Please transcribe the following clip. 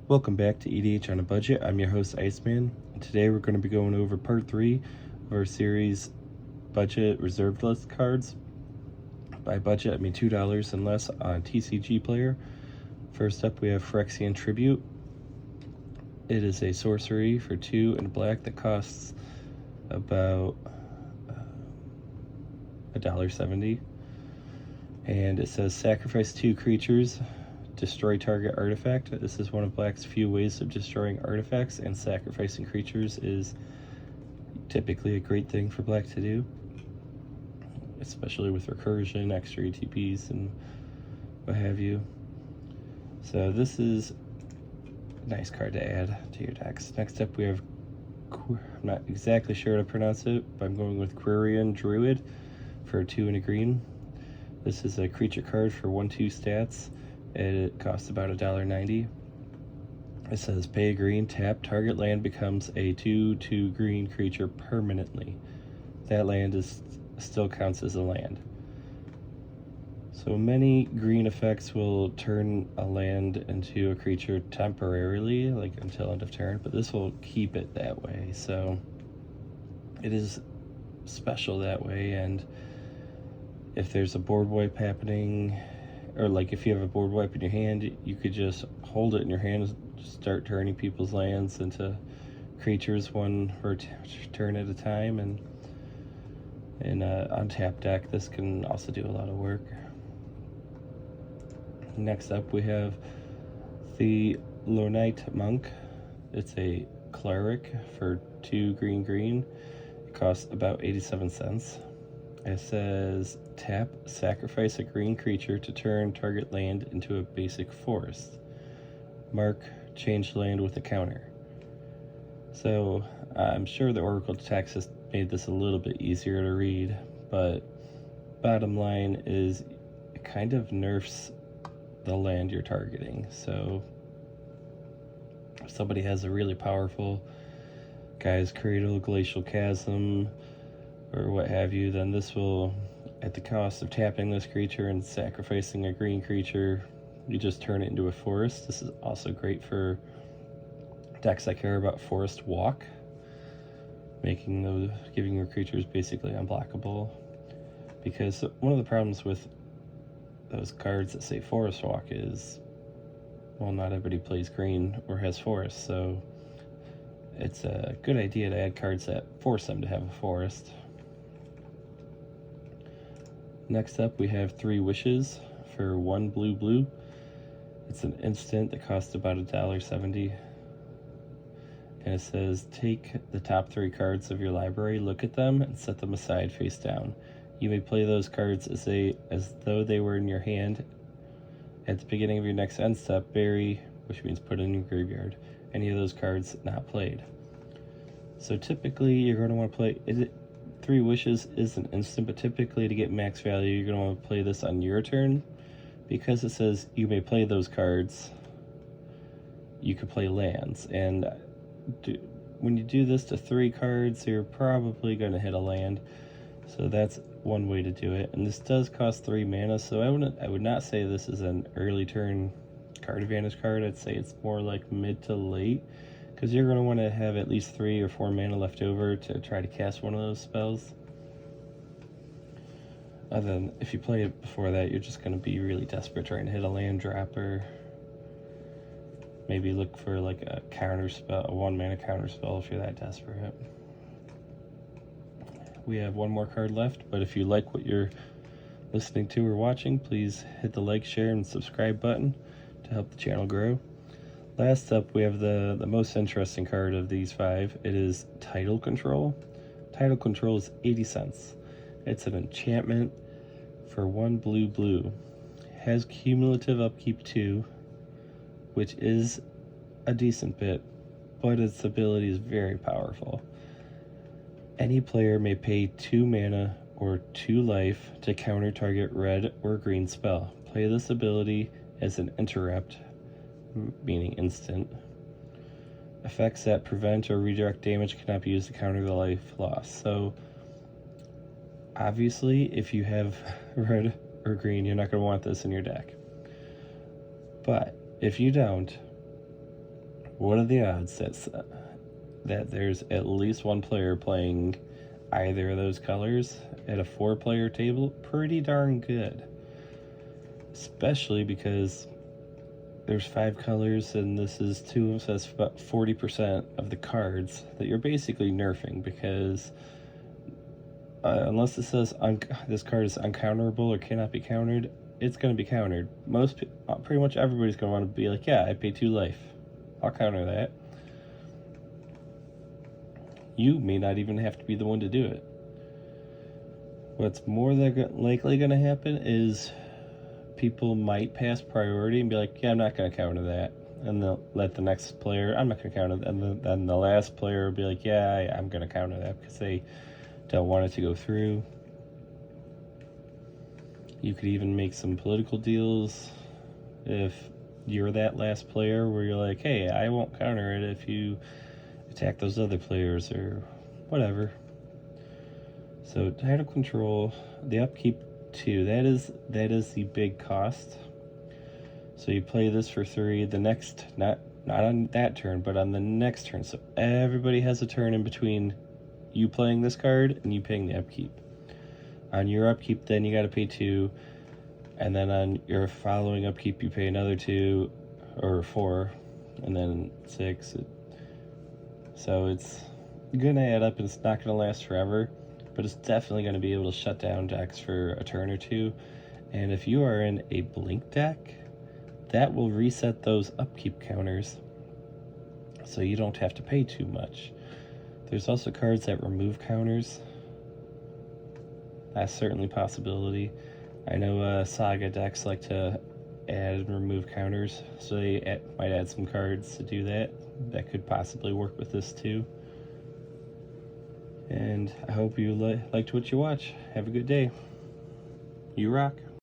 Welcome back to EDH on a Budget. I'm your host, Iceman, and today we're going to be going over part 3 of our series Budget Reserved List cards. By budget, I mean $2 and less on TCG Player. First up, we have Phyrexian Tribute. It is a sorcery for 2 and black that costs about $1.70. And it says sacrifice 2 creatures, destroy target artifact. This is one of black's few ways of destroying artifacts, and sacrificing creatures is typically a great thing for black to do, especially with recursion, extra ETPs, and what have you. So this is a nice card to add to your decks. Next up we have, I'm not exactly sure how to pronounce it, but I'm going with Quirion Druid for 2 and a green. This is a creature card for 1/2 stats. It costs about $1.90. It says pay a green, tap, target land becomes a 2/2 green creature permanently. That land still counts as a land. So many green effects will turn a land into a creature temporarily, like until end of turn, but this will keep it that way. So it is special that way, and if there's a board wipe happening, or like if you have a board wipe in your hand, you could just hold it in your hand and start turning people's lands into creatures one or turn at a time. And in an untapped deck, this can also do a lot of work. Next up, we have the Lonite Monk. It's a cleric for 2 green. It costs about 87 cents. It says tap, sacrifice a green creature to turn target land into a basic forest. Mark, change land with a counter. So I'm sure the Oracle text has made this a little bit easier to read, but bottom line is it kind of nerfs the land you're targeting. So if somebody has a really powerful Gaea's Cradle, Glacial Chasm, or what have you, then this will, at the cost of tapping this creature and sacrificing a green creature, you just turn it into a forest. This is also great for decks that care about Forest Walk, giving your creatures basically unblockable. Because one of the problems with those cards that say Forest Walk is, well, not everybody plays green or has forest, so it's a good idea to add cards that force them to have a forest. Next up, we have 3 Wishes for 1 blue. It's an instant that costs about $1.70. And it says, take the top 3 cards of your library, look at them, and set them aside face down. You may play those cards as though they were in your hand. At the beginning of your next end step, bury, which means put in your graveyard, any of those cards not played. So typically, you're going to want to play... 3 Wishes is an instant, but typically to get max value, you're going to want to play this on your turn. Because it says you may play those cards, you could play lands. And when you do this to 3 cards, you're probably going to hit a land. So that's one way to do it. And this does cost 3 mana, so I would not say this is an early turn card advantage card. I'd say it's more like mid to late, because you're going to want to have at least 3 or 4 mana left over to try to cast one of those spells. Other than if you play it before that, you're just going to be really desperate trying to hit a land drop, or maybe look for like a counter spell, a 1 mana counter spell if you're that desperate. We have 1 more card left, but if you like what you're listening to or watching, please hit the like, share, and subscribe button to help the channel grow. Last up, we have the most interesting card of these 5. It is Tidal Control. Tidal Control is 80 cents. It's an enchantment for 1 blue. Has cumulative upkeep 2, which is a decent bit, but its ability is very powerful. Any player may pay 2 mana or 2 life to counter target red or green spell. Play this ability as an interrupt, meaning instant. Effects that prevent or redirect damage cannot be used to counter the life loss. So obviously, if you have red or green, you're not going to want this in your deck. But if you don't, what are the odds that there's at least one player playing either of those colors at a 4-player table? Pretty darn good. Especially because there's 5 colors and this is 2, so that's about 40% of the cards that you're basically nerfing, because unless it says this card is uncounterable or cannot be countered, it's going to be countered. Pretty much everybody's going to want to be like, yeah, I pay 2 life, I'll counter that. You may not even have to be the one to do it. What's more likely going to happen is people might pass priority and be like, yeah, I'm not going to counter that. And they'll let the next player, I'm not going to counter that. And then the last player will be like, yeah, I'm going to counter that, because they don't want it to go through. You could even make some political deals if you're that last player where you're like, hey, I won't counter it if you attack those other players or whatever. So title control, the upkeep too, that is the big cost. So you play this for 3, the next, not on that turn, but on the next turn. So everybody has a turn in between you playing this card and you paying the upkeep. On your upkeep, then you got to pay 2, and then on your following upkeep, you pay another 2 or 4, and then 6. So it's gonna add up, and it's not gonna last forever, but it's definitely gonna be able to shut down decks for a turn or 2. And if you are in a blink deck, that will reset those upkeep counters, so you don't have to pay too much. There's also cards that remove counters. That's certainly a possibility. I know Saga decks like to add and remove counters, so they might add some cards to do that. That could possibly work with this too. And I hope you liked what you watch. Have a good day. You rock.